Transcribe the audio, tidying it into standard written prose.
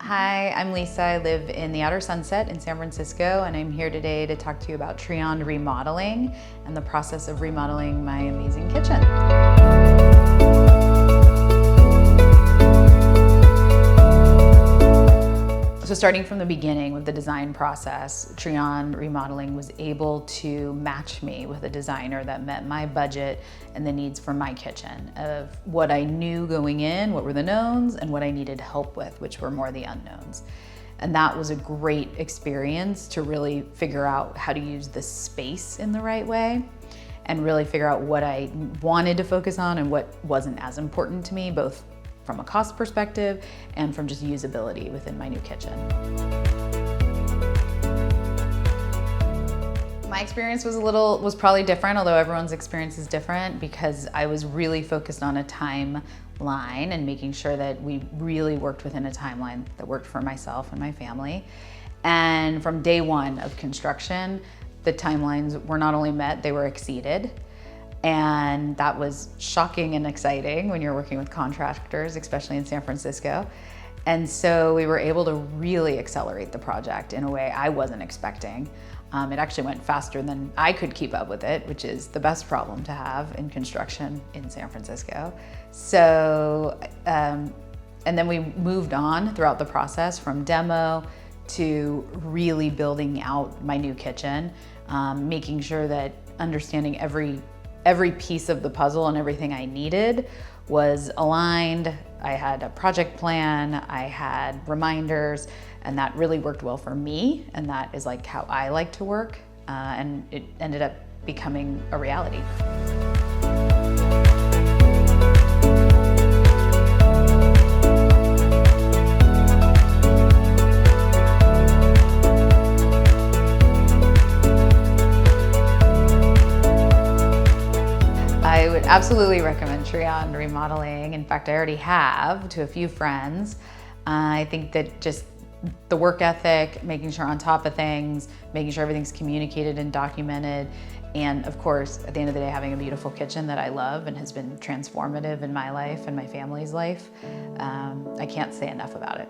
Hi, I'm Lisa. I live in the Outer Sunset in San Francisco, and I'm here today to talk to you about TRIOND remodeling and the process of remodeling my amazing kitchen. So starting from the beginning with the design process, TRIOND Remodeling was able to match me with a designer that met my budget and the needs for my kitchen, of what I knew going in, what were the knowns, and what I needed help with, which were more the unknowns. And that was a great experience to really figure out how to use the space in the right way and really figure out what I wanted to focus on and what wasn't as important to me, both from a cost perspective and from just usability within my new kitchen. My experience was probably different, although everyone's experience is different, because I was really focused on a timeline and making sure that we really worked within a timeline that worked for myself and my family. And from day one of construction, the timelines were not only met, they were exceeded. And that was shocking and exciting when you're working with contractors, especially in San Francisco. And so we were able to really accelerate the project in a way I wasn't expecting. It actually went faster than I could keep up with it, which is the best problem to have in construction in San Francisco. So, and then we moved on throughout the process from demo to really building out my new kitchen, making sure that understanding every piece of the puzzle and everything I needed was aligned. I had a project plan, I had reminders, and that really worked well for me, and that is like how I like to work, and it ended up becoming a reality. I would absolutely recommend TRIOND Remodeling. In fact, I already have to a few friends. I think that just the work ethic, making sure on top of things, making sure everything's communicated and documented, and of course, at the end of the day, having a beautiful kitchen that I love and has been transformative in my life and my family's life. I can't say enough about it.